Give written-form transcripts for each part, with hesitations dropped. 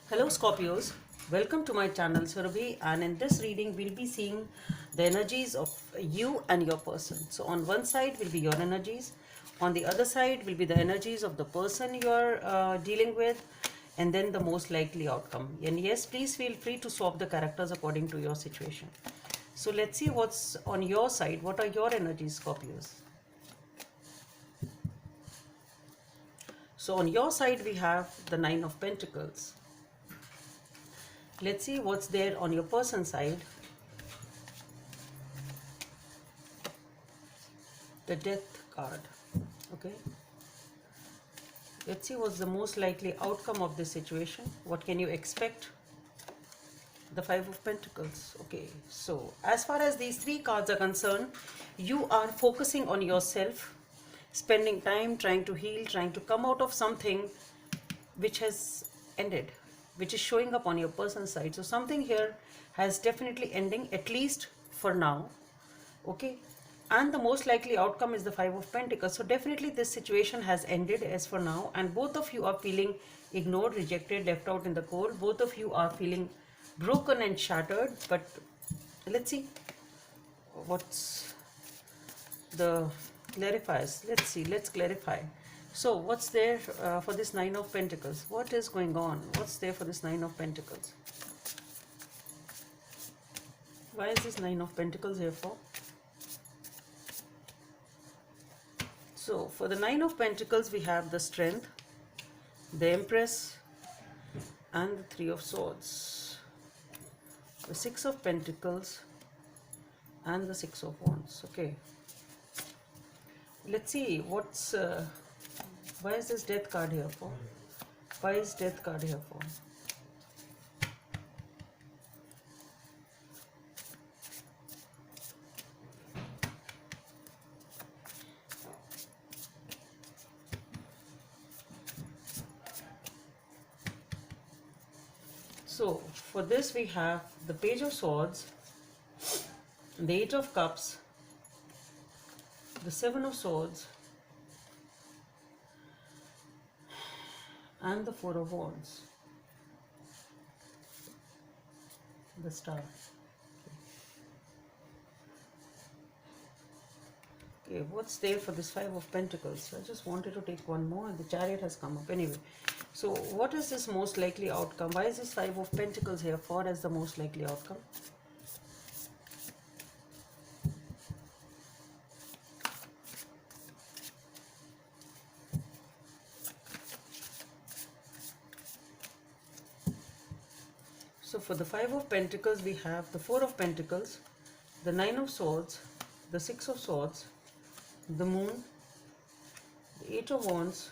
Hello Scorpios, welcome to my channel Surabhi, and in this reading we'll be seeing the energies of you and your person. So on one side will be your energies, on the other side will be the energies of the person you're dealing with, and then the most likely outcome. And yes, please feel free to swap the characters according to your situation. So let's see what's on your side. What are your energies, Scorpios? So on your side we have the Nine of Pentacles. Let's see what's there on your person side. The Death card. Okay. Let's see what's the most likely outcome of this situation. What can you expect? The Five of Pentacles. Okay. So as far as these three cards are concerned, you are focusing on yourself, spending time trying to heal, trying to come out of something which has ended, which is showing up on your person's side. So something here has definitely ending, at least for now. Okay. And the most likely outcome is the Five of Pentacles. So definitely this situation has ended as for now, and both of you are feeling ignored, rejected, left out in the cold. Both of you are feeling broken and shattered. But let's see what's the clarifiers. Let's see, let's clarify. So what's there for this Nine of Pentacles? What is going on? What's there for this Nine of Pentacles? Why is this Nine of Pentacles here for? So for the Nine of Pentacles we have the Strength, the Empress, and the Three of Swords, the Six of Pentacles, and the Six of Wands. Okay, let's see what's why is this Death card here for? Why is Death card here for? So for this we have the Page of Swords, the Eight of Cups, the Seven of Swords, and the Four of Wands, the Star. Okay, what's there for this Five of Pentacles? I just wanted to take one more and the Chariot has come up. Anyway, so what is this most likely outcome? Why is this Five of Pentacles here for as the most likely outcome? So for the Five of Pentacles we have the Four of Pentacles, the Nine of Swords, the Six of Swords, the Moon, the Eight of Wands,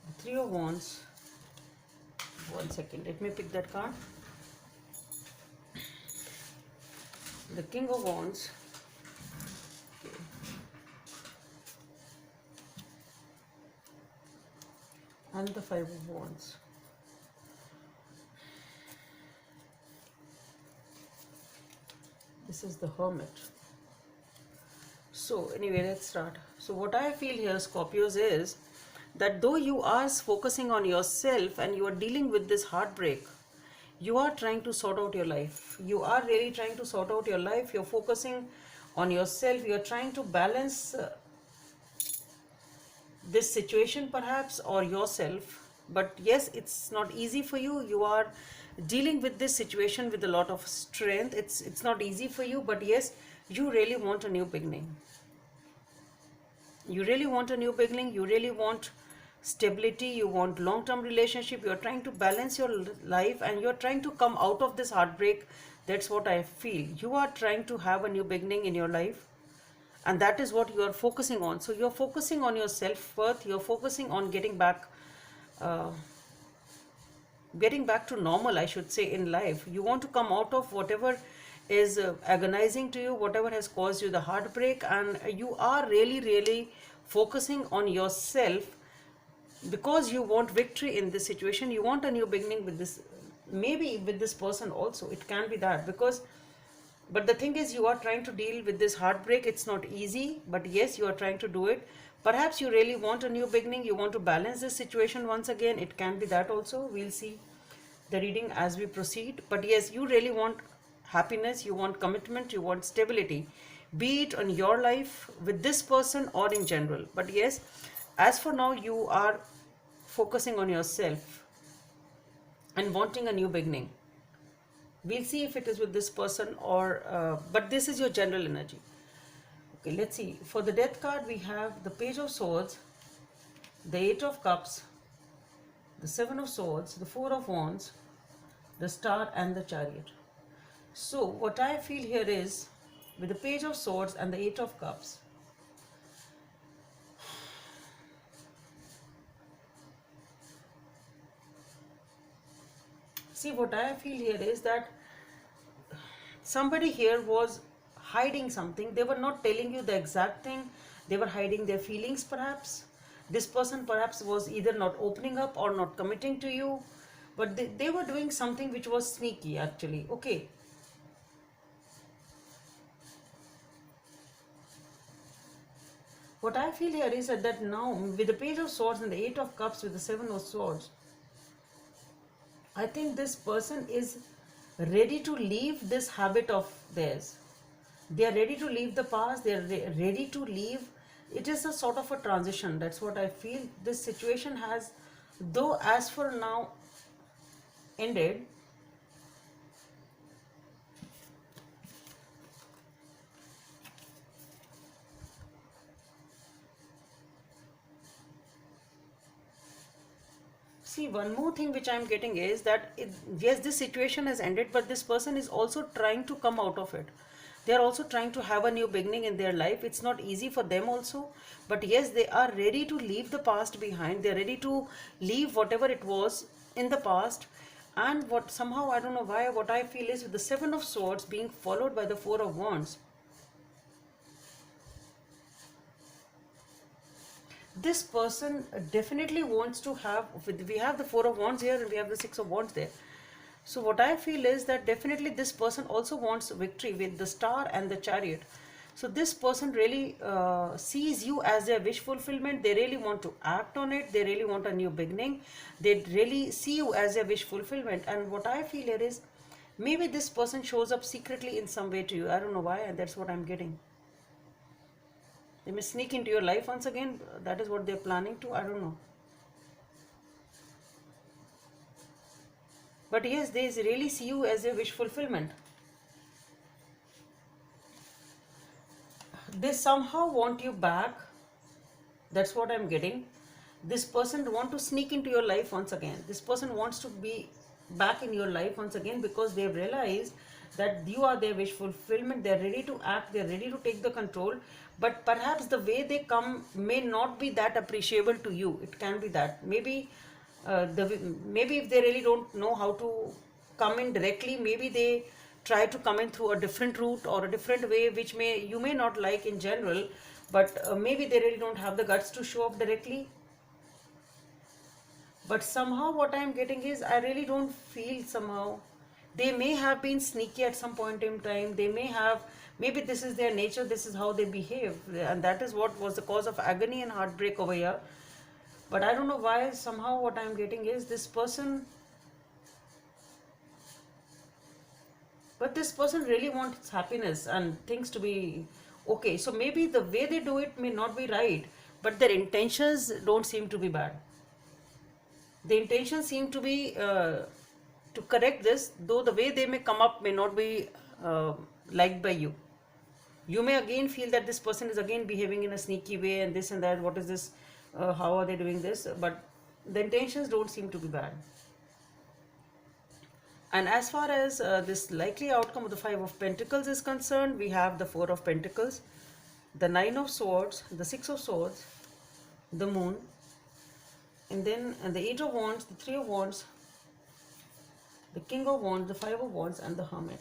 the Three of Wands. One second, let me pick that card. The King of Wands, okay, and the Five of Wands. This is the Hermit. So anyway, let's start. So what I feel here, Scorpios, is that though you are focusing on yourself and you are dealing with this heartbreak, you are trying to sort out your life. You are really trying to sort out your life. You're focusing on yourself. You're trying to balance this situation perhaps, or yourself. But yes, it's not easy for you. You are dealing with this situation with a lot of strength. It's not easy for you, but yes, you really want a new beginning. You really want a new beginning. You really want stability. You want long-term relationship. You're trying to balance your life and you're trying to come out of this heartbreak. That's what I feel. You are trying to have a new beginning in your life, and that is what you are focusing on. So you're focusing on your self-worth. You're focusing on getting back to normal, I should say, in life. You want to come out of whatever is agonizing to you, whatever has caused you the heartbreak, and you are really focusing on yourself because you want victory in this situation. You want a new beginning with this, maybe with this person also. It can be that, because but the thing is, you are trying to deal with this heartbreak. It's not easy, but yes, you are trying to do it. Perhaps you really want a new beginning, you want to balance this situation once again. It can be that also. We'll see the reading as we proceed. But yes, you really want happiness, you want commitment, you want stability, be it on your life with this person or in general. But yes, as for now, you are focusing on yourself and wanting a new beginning. We'll see if it is with this person or, but this is your general energy. Okay, let's see. For the Death card, we have the Page of Swords, the Eight of Cups, the Seven of Swords, the Four of Wands, the Star, and the Chariot. So, what I feel here is, with the Page of Swords and the Eight of Cups, see, what I feel here is that somebody here was hiding something. They were not telling you the exact thing. They were hiding their feelings perhaps. This person perhaps was either not opening up or not committing to you. But they were doing something which was sneaky actually. Okay. What I feel here is that now with the Page of Swords and the Eight of Cups with the Seven of Swords, I think this person is ready to leave this habit of theirs. They are ready to leave the past. They are ready to leave. It is a sort of a transition. That's what I feel. This situation has, though as for now, ended. See, one more thing which I am getting is that yes, this situation has ended, but this person is also trying to come out of it. They are also trying to have a new beginning in their life. It's not easy for them also, but yes, they are ready to leave the past behind. They're ready to leave whatever it was in the past. And what somehow, I don't know why, what I feel is with the Seven of Swords being followed by the Four of Wands, this person definitely wants to have, we have the Four of Wands here and we have the Six of Wands there. So what I feel is that definitely this person also wants victory with the Star and the Chariot. So this person really sees you as their wish fulfillment. They really want to act on it. They really want a new beginning. They really see you as their wish fulfillment. And what I feel here is maybe this person shows up secretly in some way to you. I don't know why, and that's what I'm getting. They may sneak into your life once again. That is what they're planning to. I don't know. But yes, they really see you as a wish fulfillment. They somehow want you back. That's what I'm getting. This person wants to sneak into your life once again. This person wants to be back in your life once again because they've realized that you are their wish fulfillment. They're ready to act. They're ready to take the control. But perhaps the way they come may not be that appreciable to you. It can be that. Maybe maybe if they really don't know how to come in directly, maybe they try to come in through a different route or a different way, which you may not like in general, but maybe they really don't have the guts to show up directly. But somehow what I am getting is I really don't feel somehow. They may have been sneaky at some point in time. They may have, maybe this is their nature, this is how they behave, and that is what was the cause of agony and heartbreak over here. But I don't know why, somehow what I'm getting is this person, but this person really wants happiness and things to be okay. So maybe the way they do it may not be right, but their intentions don't seem to be bad. The intentions seem to be to correct this, though the way they may come up may not be liked by you. You may again feel that this person is again behaving in a sneaky way and this and that. What is this? How are they doing this? But the intentions don't seem to be bad. And as far as this likely outcome of the Five of Pentacles is concerned, we have the Four of Pentacles, the Nine of Swords, the Six of Swords, the Moon, and then the Eight of Wands, the Three of Wands, the King of Wands, the Five of Wands, and the Hermit.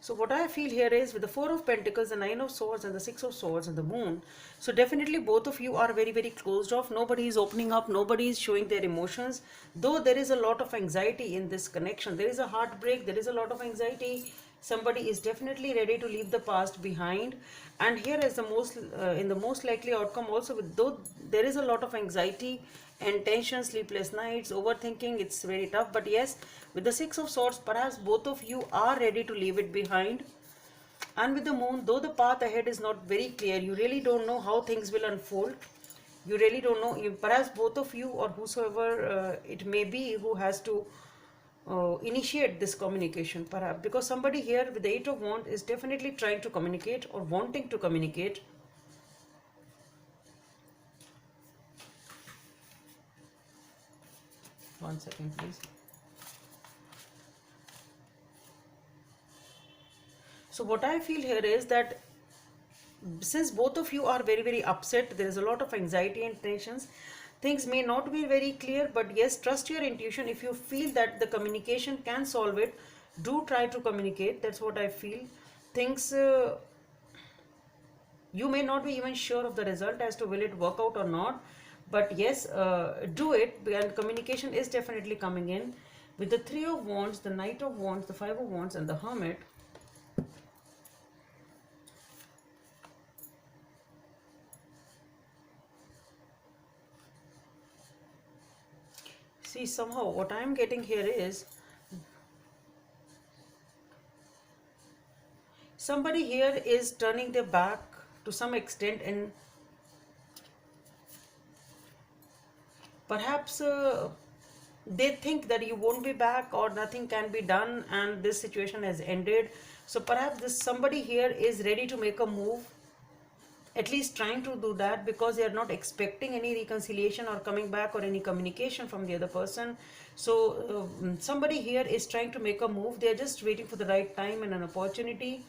So what I feel here is with the Four of Pentacles, the Nine of Swords, and the Six of Swords, and the Moon, so definitely both of you are very, very closed off. Nobody is opening up. Nobody is showing their emotions. Though there is a lot of anxiety in this connection. There is a heartbreak. There is a lot of anxiety. somebody is definitely ready to leave the past behind. And here is the most in the most likely outcome also, with though there is a lot of anxiety and tension, sleepless nights, overthinking, it's very tough. But yes, with the Six of Swords, perhaps both of you are ready to leave it behind. And with the moon, though the path ahead is not very clear, you really don't know how things will unfold. You really don't know. Perhaps both of you, or whosoever it may be, who has to initiate this communication, perhaps, because somebody here with the Eight of Wands is definitely trying to communicate or wanting to communicate. One second, please. So what I feel here is that since both of you are very, very upset, there is a lot of anxiety and tensions. Things may not be very clear, but yes, trust your intuition. If you feel that the communication can solve it, do try to communicate. That's what I feel. Things, you may not be even sure of the result as to will it work out or not, but yes, do it. And communication is definitely coming in. With the Three of Wands, the Knight of Wands, the Five of Wands, and the Hermit, see, somehow what I am getting here is somebody here is turning their back to some extent, and perhaps they think that you won't be back or nothing can be done and this situation has ended. So perhaps this somebody here is ready to make a move, at least trying to do that, because they are not expecting any reconciliation or coming back or any communication from the other person. So somebody here is trying to make a move. They are just waiting for the right time and an opportunity.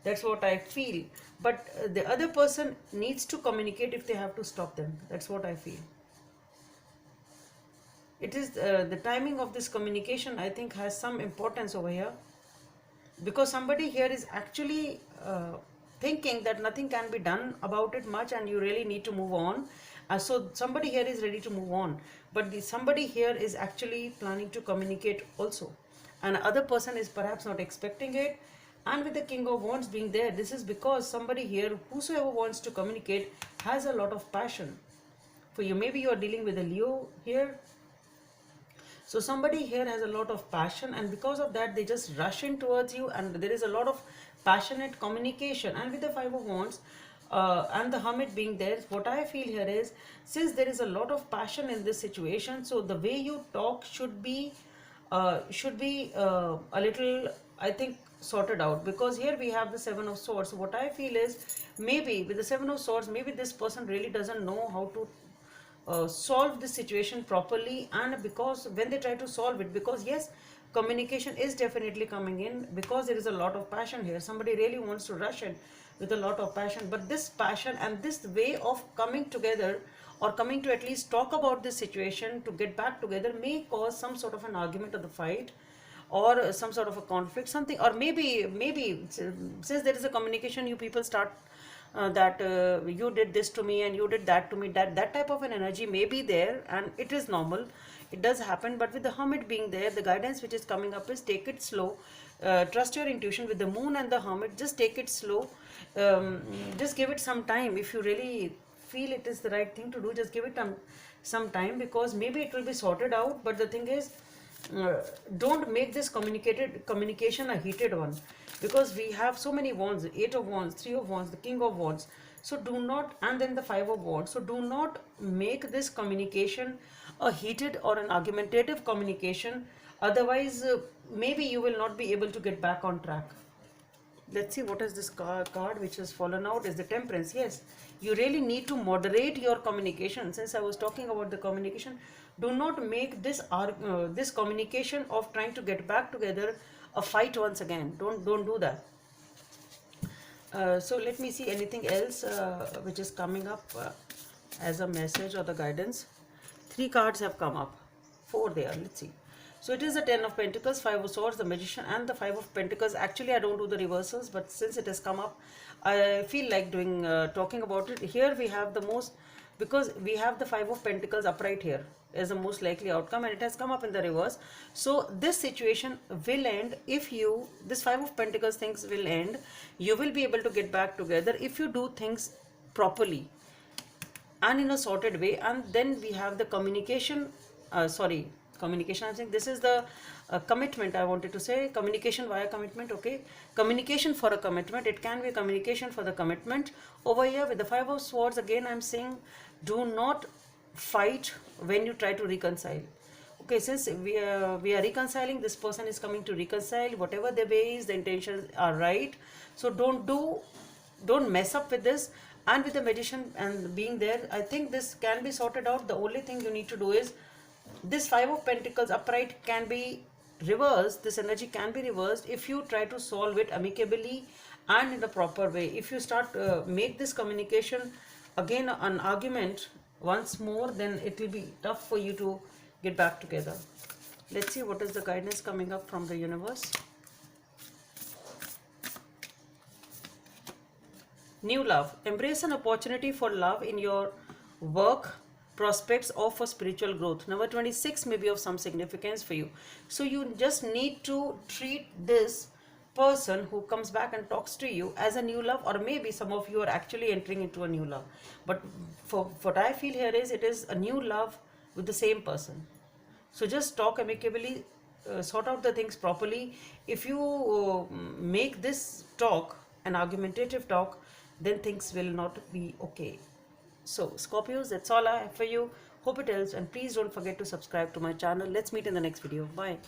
That's what I feel. But the other person needs to communicate if they have to stop them. That's what I feel. It is the timing of this communication, I think, has some importance over here, because somebody here is actually thinking that nothing can be done about it much and you really need to move on. So somebody here is ready to move on, but somebody here is actually planning to communicate also, and other person is perhaps not expecting it. And with the King of Wands being there, this is because somebody here, whosoever wants to communicate, has a lot of passion for you. Maybe you are dealing with a Leo here. So somebody here has a lot of passion, and because of that they just rush in towards you, and there is a lot of passionate communication. And with the Five of Wands and the Hermit being there, what I feel here is, since there is a lot of passion in this situation, so the way you talk should be a little, I think, sorted out. Because here we have the Seven of Swords. So what I feel is, maybe with the Seven of Swords, maybe this person really doesn't know how to solve this situation properly. And because when they try to solve it, because yes, communication is definitely coming in, because there is a lot of passion here. Somebody really wants to rush in with a lot of passion, but this passion and this way of coming together, or coming to at least talk about this situation to get back together, may cause some sort of an argument or the fight, or some sort of a conflict, something. Or maybe since there is a communication, you people start that you did this to me and you did that to me, that type of an energy may be there, and it is normal, it does happen. But with the Hermit being there, the guidance which is coming up is take it slow, trust your intuition. With the Moon and the Hermit, just take it slow, just give it some time. If you really feel it is the right thing to do, just give it some time, because maybe it will be sorted out. But the thing is, don't make this communication a heated one, because we have so many wands, Eight of Wands, Three of Wands, the King of Wands. So do not, and then the Five of Wands. So do not make this communication a heated or an argumentative communication. Otherwise, maybe you will not be able to get back on track. Let's see, what is this card which has fallen out is the Temperance. Yes, you really need to moderate your communication. Since I was talking about the communication, do not make this this communication of trying to get back together a fight once again. Don't do that. So let me see anything else which is coming up as a message or the guidance. 3 cards have come up, 4 there. Let's see. So it is the Ten of Pentacles, Five of Swords, the Magician, and the Five of Pentacles. Actually, I don't do the reversals, but since it has come up, I feel like doing talking about it. Here we have the most because we have the Five of Pentacles upright here as the most likely outcome, and it has come up in the reverse. So this situation will end if you, this Five of Pentacles things will end. You will be able to get back together if you do things properly and in a sorted way. And then we have the communication, communication, I'm saying this is the commitment. I wanted to say communication via commitment. Okay, communication for a commitment. It can be a communication for the commitment. Over here with the Five of Swords, again I'm saying do not fight when you try to reconcile. Okay, since we are reconciling, this person is coming to reconcile. Whatever the way is, the intentions are right. So don't mess up with this. And with the Magician and being there, I think this can be sorted out. The only thing you need to do is, this Five of Pentacles upright can be reversed. This energy can be reversed if you try to solve it amicably and in a proper way. If you start make this communication again an argument once more, then it will be tough for you to get back together. Let's see what is the guidance coming up from the universe. New love. Embrace an opportunity for love in your work, prospects, or for spiritual growth. Number 26 may be of some significance for you. So you just need to treat this person who comes back and talks to you as a new love, or maybe some of you are actually entering into a new love. But for what I feel here is, it is a new love with the same person. So just talk amicably, sort out the things properly. If you make this talk an argumentative talk, then things will not be okay. So Scorpios, that's all I have for you. Hope it helps, and please don't forget to subscribe to my channel. Let's meet in the next video. Bye.